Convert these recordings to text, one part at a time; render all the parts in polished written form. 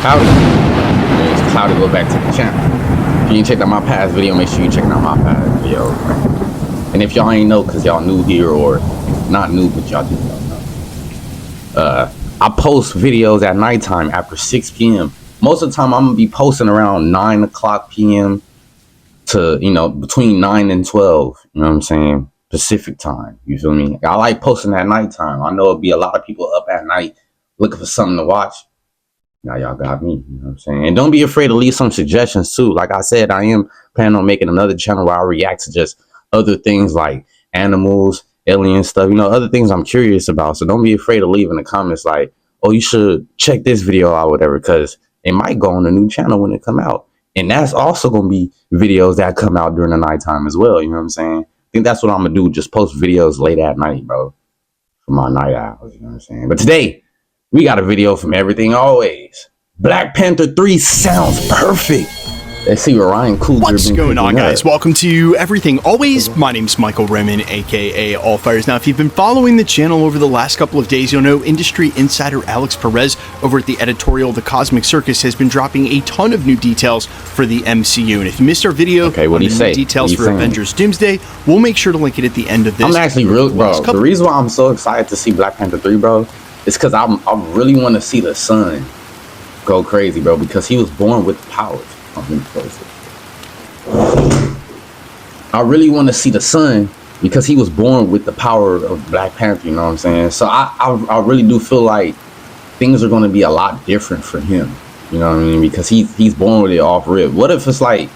Howdy. It's Cloudy. Go back to the channel. If you ain't checked out my past video, make sure you check out my past video. And if y'all ain't know, cause y'all new here or not new, but y'all do know. I post videos at nighttime after 6 p.m. Most of the time, I'm gonna be posting around 9 o'clock p.m. to between 9 and 12. You know what I'm saying? Pacific time. You feel me? I like posting at nighttime. I know it'll be a lot of people up at night looking for something to watch. Now y'all got me, you know what I'm saying? And don't be afraid to leave some suggestions too. Like I said, I am planning on making another channel where I react to just other things like animals, alien stuff, other things I'm curious about. So don't be afraid to leave in the comments like, oh, you should check this video out, whatever, because it might go on a new channel when it come out. And that's also going to be videos that come out during the nighttime as well. You know what I'm saying? I think that's what I'm going to do. Just post videos late at night, bro, for my night hours. You know what I'm saying? But today, we got a video from Everything Always. Black Panther 3 sounds perfect. Let's see what Ryan Coogler. What's going on, guys? Welcome to Everything Always. My name's Michael Roman, aka All Fires. Now, if you've been following the channel over the last couple of days, you'll know industry insider Alex Perez over at the editorial The Cosmic Circus has been dropping a ton of new details for the MCU. And if you missed our video on the new details for Avengers Doomsday, we'll make sure to link it at the end of this. I'm actually real, bro. The reason why I'm so excited to see Black Panther 3, bro, is because I really want to see the son go crazy, bro, because he was born with the powers. I really want to see the son because he was born with the power of Black Panther, you know what I'm saying? So I really do feel like things are going to be a lot different for him, you know what I mean? Because he's born with it off rip. What if it's like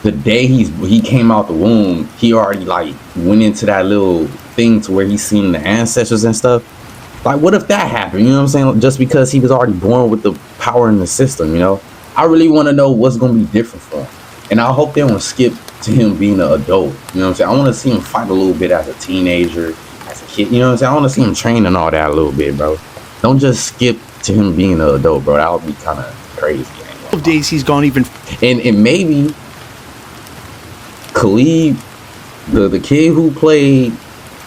the day he came out the womb, he already like went into that little thing to where he's seen the ancestors and stuff? Like, what if that happened? You know what I'm saying? Just because he was already born with the power in the system, I really want to know what's going to be different for him. And I hope they don't skip to him being an adult. You know what I'm saying? I want to see him fight a little bit as a teenager, as a kid. You know what I'm saying? I want to see him train and all that a little bit, bro. Don't just skip to him being an adult, bro. That would be kind of crazy. Of days he's gone even. And maybe Khalid, the kid who played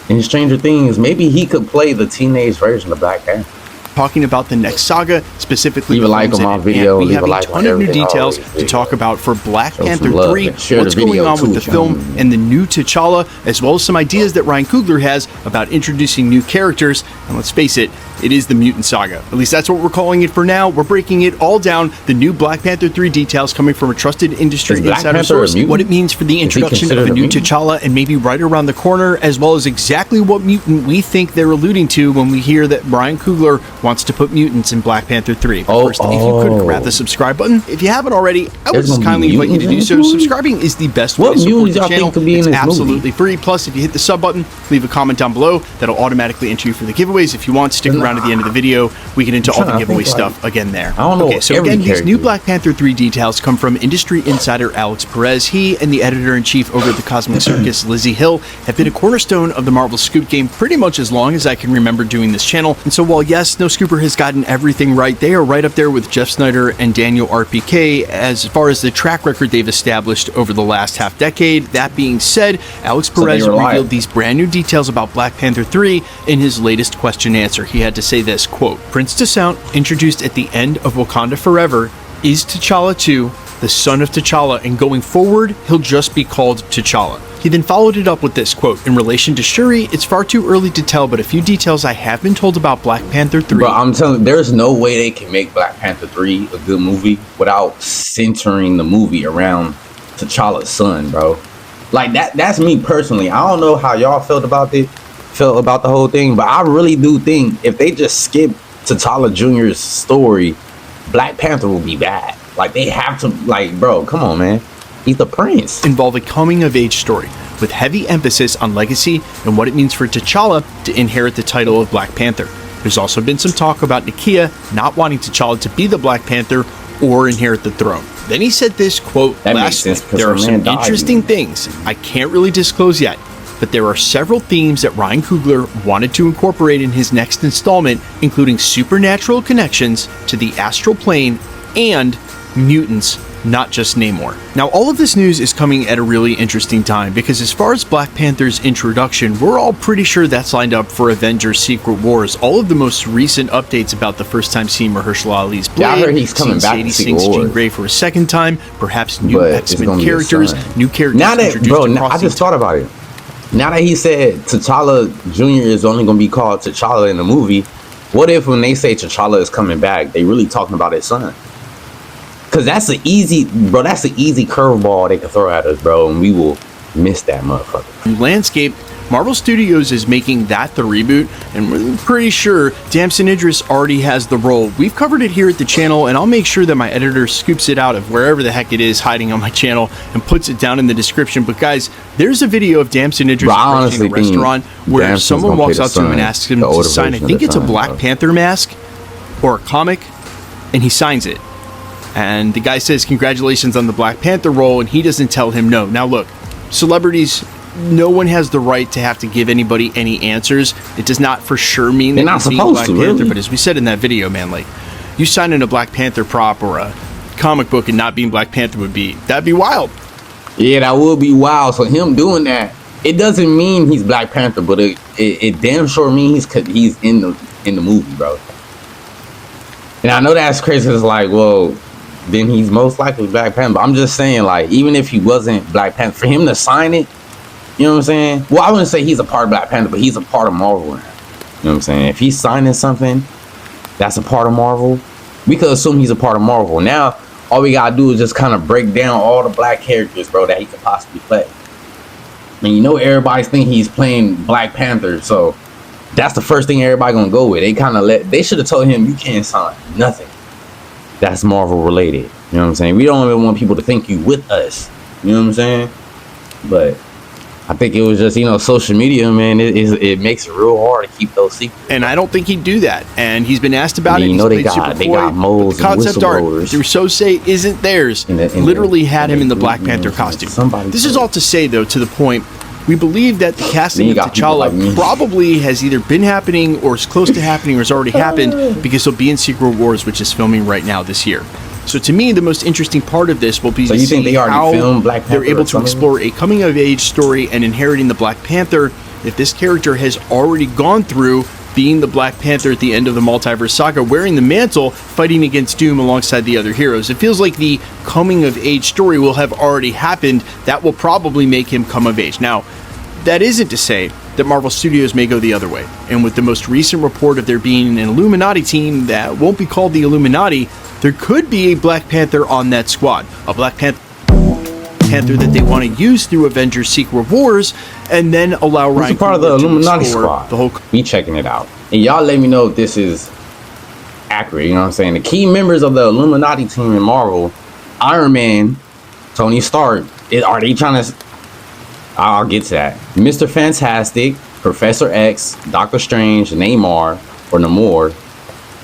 in Stranger Things, maybe he could play the teenage version of Black Panther. Talking about the next saga, specifically leave a like on my video. We have a ton of new details to talk about for Black Panther 3, what's going on with the film and the new T'Challa, as well as some ideas that Ryan Coogler has about introducing new characters. And let's face it, it is the mutant saga. At least that's what we're calling it for now. We're breaking it all down. The new Black Panther 3 details coming from a trusted industry insider source, what it means for the introduction of a new T'Challa, and maybe right around the corner, as well as exactly what mutant we think they're alluding to when we hear that Ryan Coogler wants to put mutants in Black Panther 3. But first, if you could grab the subscribe button. If you haven't already, I would just kindly invite you to do so. Subscribing is the best way to support the channel. It's absolutely free. Plus, if you hit the sub button, leave a comment down below. That'll automatically enter you for the giveaways. If you want, stick around at the end of the video. We get into all the giveaway stuff again there. Okay, so again, these new Black Panther 3 details come from industry insider Alex Perez. He and the editor-in-chief over at the Cosmic Circus, Lizzie Hill, have been a cornerstone of the Marvel Scoop game pretty much as long as I can remember doing this channel. And so while yes, no scooper has gotten everything right, they are right up there with Jeff Snyder and Daniel RPK as far as the track record they've established over the last half decade. That being said, Alex Perez revealed these brand new details about Black Panther 3 in his latest question answer. He had to say this, quote, Prince T'Challa, introduced at the end of Wakanda Forever, is T'Challa 2, the son of T'Challa, and going forward, he'll just be called T'Challa. He then followed it up with this quote, in relation to Shuri, it's far too early to tell, but a few details I have been told about Black Panther 3. Bro, I'm telling you, there's no way they can make Black Panther 3 a good movie without centering the movie around T'Challa's son, bro. Like, that's me personally. I don't know how y'all felt about the whole thing, but I really do think if they just skip T'Challa Jr.'s story, Black Panther will be bad. Like, they have to, like, bro, come on, man. He's the prince. Involve a coming-of-age story with heavy emphasis on legacy and what it means for T'Challa to inherit the title of Black Panther. There's also been some talk about Nakia not wanting T'Challa to be the Black Panther or inherit the throne. Then he said this, quote, lastly, there are some interesting things I can't really disclose yet, but there are several themes that Ryan Coogler wanted to incorporate in his next installment, including supernatural connections to the astral plane and mutants not just Namor. Now, all of this news is coming at a really interesting time because as far as Black Panther's introduction, we're all pretty sure that's lined up for Avengers Secret Wars. All of the most recent updates about the first time seeing Mahershala Ali's Blade, I heard he's coming back Sadie to Secret Sings Wars. Jean Grey for a second time, perhaps new But X-Men characters, new characters now that, introduced bro, across I just thought about it. Now that he said T'Challa Jr. is only going to be called T'Challa in the movie, what if when they say T'Challa is coming back, they really talking about his son? Because that's an easy curveball they can throw at us, bro, and we will miss that motherfucker. Landscape, Marvel Studios is making that the reboot, and we're pretty sure Damson Idris already has the role. We've covered it here at the channel, and I'll make sure that my editor scoops it out of wherever the heck it is hiding on my channel and puts it down in the description. But guys, there's a video of Damson Idris approaching a restaurant where Damson's someone walks out to him and asks him to sign, I think it's a Black Panther mask or a comic, and he signs it. And the guy says, congratulations on the Black Panther role, and he doesn't tell him no. Now look, celebrities, no one has the right to have to give anybody any answers. It does not for sure mean that he's being Black Panther, but as we said in that video, man, like, you signing a Black Panther prop or a comic book and not being Black Panther that'd be wild. Yeah, that would be wild. So him doing that, it doesn't mean he's Black Panther, but it damn sure means he's in the movie, bro. And I know that's crazy. It's like, well, then he's most likely Black Panther. But I'm just saying, like, even if he wasn't Black Panther, for him to sign it, you know what I'm saying? Well, I wouldn't say he's a part of Black Panther, but he's a part of Marvel now. You know what I'm saying? If he's signing something that's a part of Marvel, we could assume he's a part of Marvel. Now, all we gotta do is just kind of break down all the black characters, bro, that he could possibly play. And you know everybody's thinking he's playing Black Panther, so that's the first thing everybody gonna go with. They should have told him, you can't sign nothing that's Marvel related. You know what I'm saying? We don't even want people to think you with us. You know what I'm saying? But I think it was just, social media, man, it makes it real hard to keep those secrets. And I don't think he'd do that. And he's been asked about it. You know they got moles the and concept art whistleblowers. through So Say isn't theirs. Literally had him in the Black Panther costume. This is all to say, though, to the point, we believe that the casting of T'Challa probably has either been happening or is close to happening or has already happened because he'll be in Secret Wars, which is filming right now this year. So to me, the most interesting part of this will be to see how they're able to explore a coming-of-age story and inheriting the Black Panther if this character has already gone through being the Black Panther at the end of the Multiverse Saga, wearing the mantle, fighting against Doom alongside the other heroes. It feels like the coming-of-age story will have already happened. That will probably make him come of age. Now, that isn't to say that Marvel Studios may go the other way. And with the most recent report of there being an Illuminati team that won't be called the Illuminati, there could be a Black Panther on that squad. A Black Panther that they want to use through Avengers Secret Wars, and then allow Ryan part of the Illuminati squad. Be checking it out. And y'all let me know if this is accurate, you know what I'm saying? The key members of the Illuminati team in Marvel, Iron Man, Tony Stark, are they trying to... I'll get to that. Mr. Fantastic, Professor X, Doctor Strange, Namor,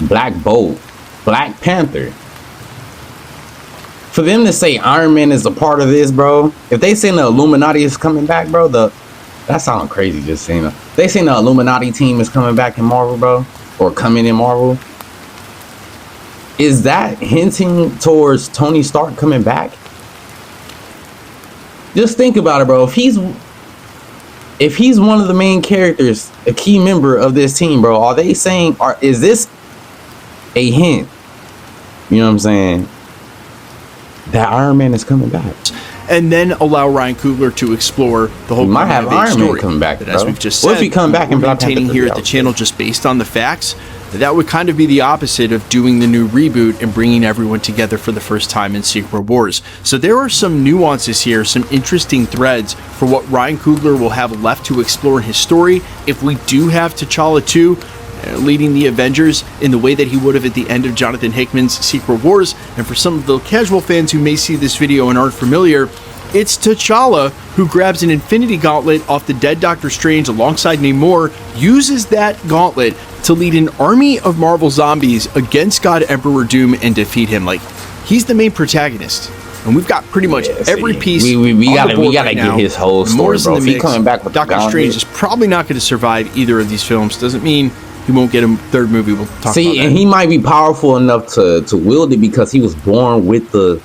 Black Bolt, Black Panther. For them to say Iron Man is a part of this, bro, if they say the Illuminati is coming back, bro, that sounds crazy just saying that. They say the Illuminati team is coming back in Marvel, bro, or coming in Marvel. Is that hinting towards Tony Stark coming back? Just think about it, bro. If he's one of the main characters, a key member of this team, bro, are they saying, is this a hint? You know what I'm saying? That Iron Man is coming back. And then allow Ryan Coogler to explore the whole might have Iron Man coming back, as we've just said, what if he come back and maintaining here at the channel just based on the facts, that would kind of be the opposite of doing the new reboot and bringing everyone together for the first time in Secret Wars. So there are some nuances here, some interesting threads for what Ryan Coogler will have left to explore in his story. If we do have T'Challa 2 leading the Avengers in the way that he would have at the end of Jonathan Hickman's Secret Wars, and for some of the casual fans who may see this video and aren't familiar, it's T'Challa who grabs an Infinity Gauntlet off the dead Doctor Strange alongside Namor, uses that gauntlet to lead an army of Marvel zombies against God Emperor Doom and defeat him. Like, he's the main protagonist. And we've got pretty much every piece. We gotta get his whole story, bro. If he coming back with Doctor Strange is probably not going to survive either of these films. Doesn't mean he won't get a third movie. We'll talk about that. And he might be powerful enough to wield it because he was born with the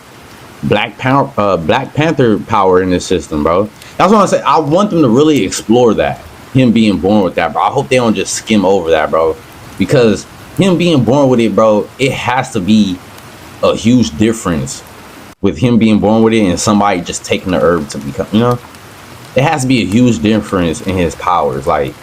Black Panther power in this system, bro. That's what I say. I want them to really explore that. Him being born with that, bro. I hope they don't just skim over that, bro. Because him being born with it, bro, it has to be a huge difference with him being born with it and somebody just taking the herb to become, you know? It has to be a huge difference in his powers. Like,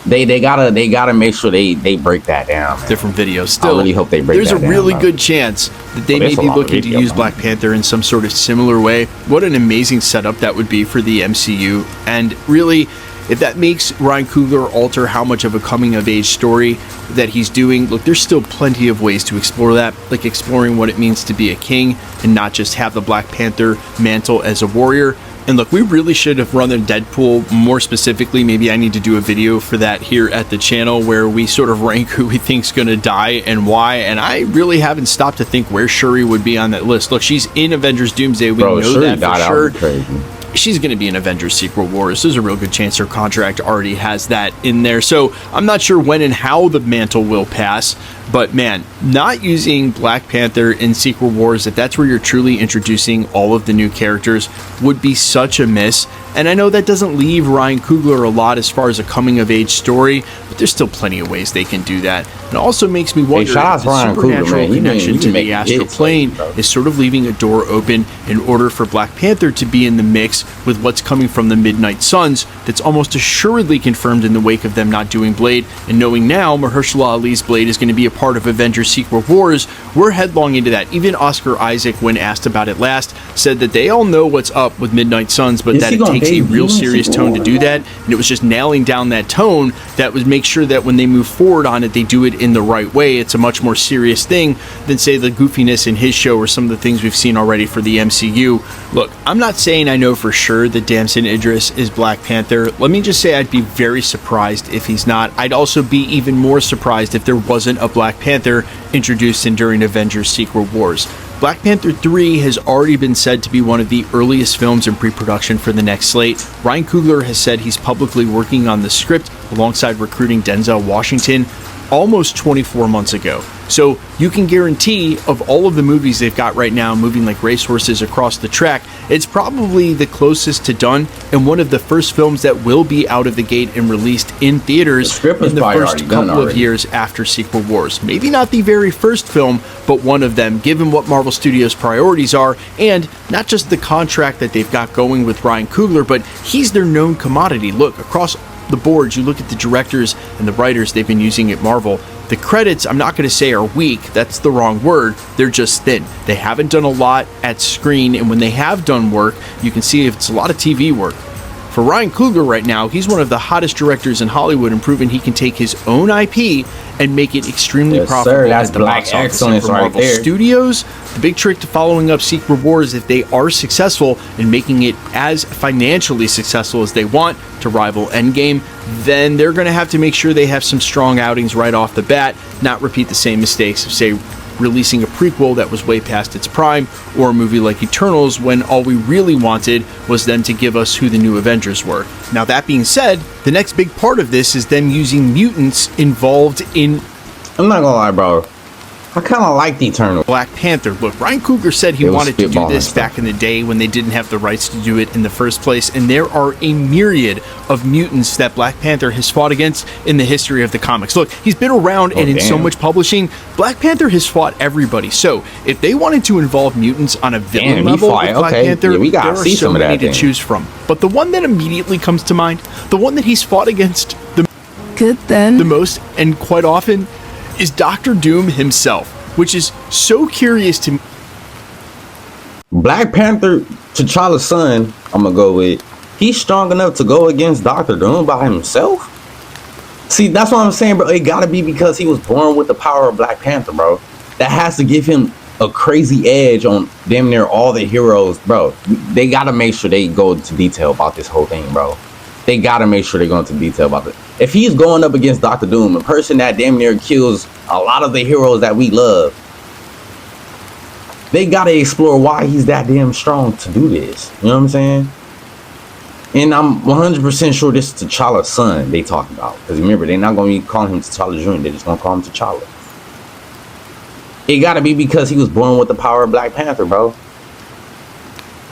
they gotta make sure they break that down, man. Different videos. Still, I really hope they break that down. There's a really good chance that they may be looking to use Black Panther in some sort of similar way. What an amazing setup that would be for the MCU. And really, if that makes Ryan Coogler alter how much of a coming-of-age story that he's doing, look, there's still plenty of ways to explore that, like exploring what it means to be a king and not just have the Black Panther mantle as a warrior. And look, we really should have run the Deadpool more specifically. Maybe I need to do a video for that here at the channel where we sort of rank who we think's going to die and why. And I really haven't stopped to think where Shuri would be on that list. Look, she's in Avengers Doomsday. We know Shuri that for sure. She's going to be in Avengers Secret Wars. There's a real good chance her contract already has that in there. So I'm not sure when and how the mantle will pass. But man, not using Black Panther in Secret Wars, if that's where you're truly introducing all of the new characters, would be such a miss. And I know that doesn't leave Ryan Coogler a lot as far as a coming-of-age story, but there's still plenty of ways they can do that. And it also makes me wonder if the supernatural connection to the astral plane is sort of leaving a door open in order for Black Panther to be in the mix with what's coming from the Midnight Suns that's almost assuredly confirmed in the wake of them not doing Blade. And knowing now Mahershala Ali's Blade is going to be a part of Avengers Secret Wars, we're headlong into that. Even Oscar Isaac, when asked about it last, said that they all know what's up with Midnight Suns, but that it takes a real serious tone to do that, and it was just nailing down that tone that would make sure that when they move forward on it, they do it in the right way. It's a much more serious thing than, say, the goofiness in his show or some of the things we've seen already for the MCU. Look, I'm not saying I know for sure that Damson Idris is Black Panther. Let me just say I'd be very surprised if he's not. I'd also be even more surprised if there wasn't a Black Panther introduced in during Avengers Secret Wars. Black Panther 3 has already been said to be one of the earliest films in pre-production for the next slate. Ryan Coogler has said he's publicly working on the script alongside recruiting Denzel Washington almost 24 months ago. So you can guarantee of all of the movies they've got right now moving like racehorses across the track, it's probably the closest to done and one of the first films that will be out of the gate and released in theaters in the first couple of years after Secret Wars. Maybe not the very first film, but one of them, given what Marvel Studios' priorities are, and not just the contract that they've got going with Ryan Coogler, but he's their known commodity. Look, across the board, you look at the directors and the writers they've been using at Marvel, the credits, I'm not going to say are weak, that's the wrong word, they're just thin. They haven't done a lot at screen, and when they have done work, you can see if it's a lot of TV work. For Ryan Coogler right now, he's one of the hottest directors in Hollywood and proven he can take his own IP and make it extremely profitable at the box office. And for Marvel Studios, the big trick to following up Secret Wars, if they are successful in making it as financially successful as they want to rival Endgame, then they're going to have to make sure they have some strong outings right off the bat, not repeat the same mistakes of, say, releasing a prequel that was way past its prime, or a movie like Eternals when all we really wanted was them to give us who the new Avengers were. Now, that being said, the next big part of this is them using mutants involved in... I'm not gonna lie, bro. I kind of like the Eternals. Black Panther. Look, Ryan Coogler said he wanted to do this back in the day when they didn't have the rights to do it in the first place, and there are a myriad of mutants that Black Panther has fought against in the history of the comics. Look, he's been around and in so much publishing, Black Panther has fought everybody. So, if they wanted to involve mutants on a villain level with Black Panther, there are so many to choose from. But the one that immediately comes to mind, the one that he's fought against the most, and quite often, is Dr. Doom himself, which is so curious to me. Black Panther, T'Challa's son, I'm gonna go with, he's strong enough to go against Dr. Doom by himself? See, that's what I'm saying, bro. It gotta be because he was born with the power of Black Panther, bro. That has to give him a crazy edge on damn near all the heroes, bro. They gotta make sure they go into detail about this whole thing, bro. They gotta make sure they go into detail about it. If he's going up against Dr. Doom, a person that damn near kills a lot of the heroes that we love, they gotta explore why he's that damn strong to do this. You know what I'm saying? And I'm 100% sure this is T'Challa's son they talking about. Because remember, they're not gonna be calling him T'Challa Jr., they're just gonna call him T'Challa. It gotta be because he was born with the power of Black Panther, bro.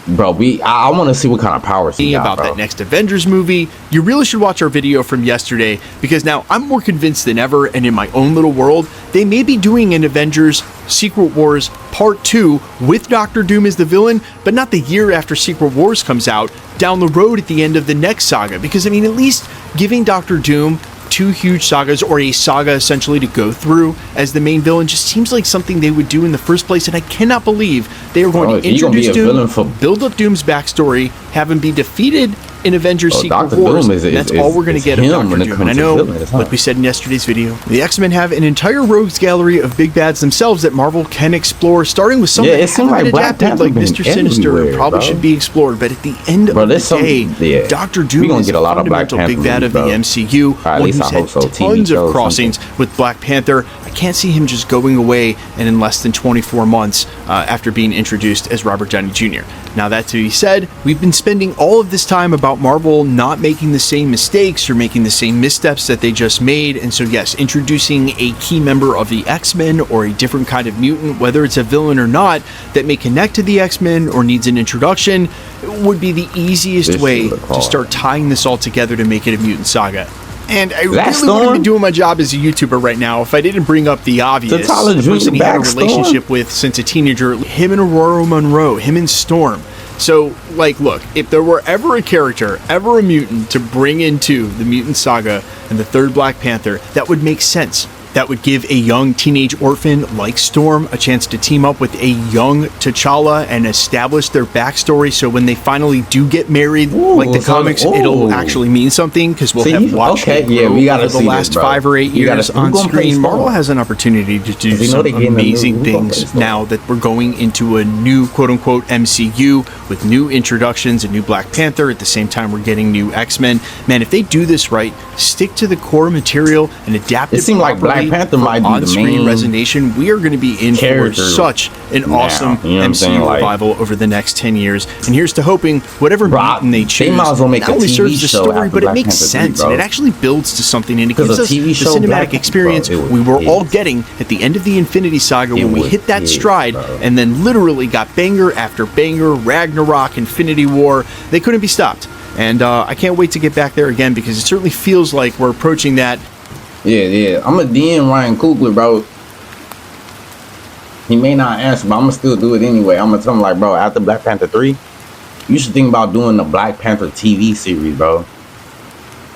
bro, I want to see what kind of powers he got, about bro. that next Avengers movie, you really should watch our video from yesterday, because now I'm more convinced than ever, and in my own little world, they may be doing an Avengers Secret Wars Part 2 with Doctor Doom as the villain, but not the year after Secret Wars comes out, down the road at the end of the next saga. Because, I mean, at least giving Doctor Doom 2 huge sagas, or a saga essentially to go through as the main villain, just seems like something they would do in the first place. And I cannot believe they are going to introduce Doom, build up Doom's backstory, have him be defeated in Avengers Secret Wars. That's all we're going to get of Doctor Doom. And I know, like we said in yesterday's video, the X-Men have an entire rogues gallery of big bads themselves that Marvel can explore, starting with some that haven't been adapted, like Mr. Sinister, probably should be explored. But at the end of the day, Doctor Doom is a fundamental big bad of the MCU, one who's had tons of crossings with Black Panther. I can't see him just going away and in less than 24 months after being introduced as Robert Downey Jr. Now, that to be said, we've been spending all of this time about Marvel not making the same mistakes or making the same missteps that they just made. And so, yes, introducing a key member of the X-Men or a different kind of mutant, whether it's a villain or not, that may connect to the X-Men or needs an introduction, would be the easiest way to start tying this all together to make it a mutant saga. And I really wouldn't be doing my job as a YouTuber right now if I didn't bring up the obvious. The person he had a relationship with since a teenager, him and Aurora Monroe, him and Storm. So, like, look, if there were ever a character, ever a mutant to bring into the mutant saga and the third Black Panther, that would make sense. That would give a young teenage orphan like Storm a chance to team up with a young T'Challa and establish their backstory, so when they finally do get married, like the comics, it'll actually mean something, because we'll have watched it grow over the last 5 or 8 years on screen. Marvel has an opportunity to do some amazing things now that we're going into a new quote-unquote MCU with new introductions, a new Black Panther. At the same time, we're getting new X-Men. Man, if they do this right, stick to the core material and adapt it properly. Black Panther might be on-screen resonation, we are going to be in for such an awesome MCU revival over the next 10 years. And here's to hoping whatever mutant they choose not only serves the story, but it makes sense, and it actually builds to something, and it gives us the cinematic experience we were all getting at the end of the Infinity Saga when we hit that stride, and then literally got banger after banger, Ragnarok, Infinity War. They couldn't be stopped. And I can't wait to get back there again, because it certainly feels like we're approaching that. Yeah. I'm a DM Ryan Coogler, bro. He may not answer, but I'm gonna still do it anyway. I'm gonna tell him, like, bro, after Black Panther 3, you should think about doing the Black Panther TV series, bro,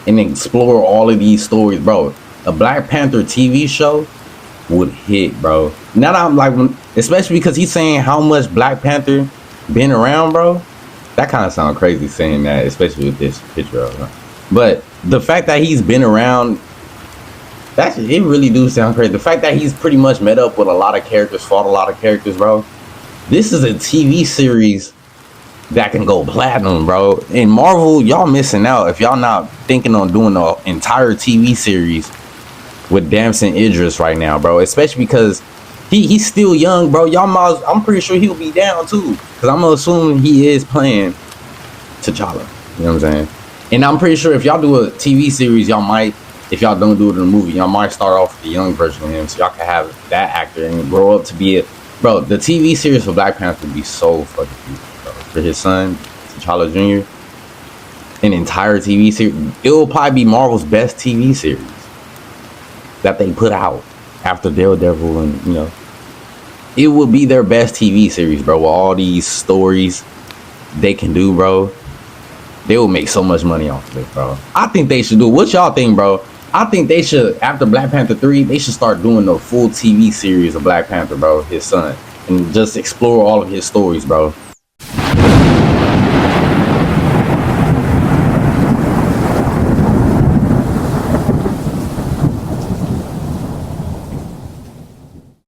and explore all of these stories, bro. A Black Panther TV show would hit, bro. Now that I'm like, especially because he's saying how much Black Panther been around, bro. That kind of sounds crazy saying that, especially with this picture of him. But the fact that he's been around, it really do sound crazy. The fact that he's pretty much met up with a lot of characters, fought a lot of characters, bro. This is a TV series that can go platinum, bro. And Marvel, y'all missing out if y'all not thinking on doing the entire TV series with Damson Idris right now, bro. Especially because he's still young, bro. I'm pretty sure he'll be down too, because I'm gonna assume he is playing T'Challa. You know what I'm saying? And I'm pretty sure if y'all do a TV series, y'all might, if y'all don't do it in a movie, y'all might start off with the young version of him, so y'all can have that actor and grow up to be it. Bro, the TV series for Black Panther would be so fucking beautiful, bro. For his son, Tchalla Jr., an entire TV series. It will probably be Marvel's best TV series that they put out after Daredevil, and, you know, it would be their best TV series, bro, with all these stories they can do, bro. They will make so much money off of it, bro. I think they should do it. What y'all think, bro? I think they should, after Black Panther 3, they should start doing the full TV series of Black Panther, bro, his son, and just explore all of his stories, bro.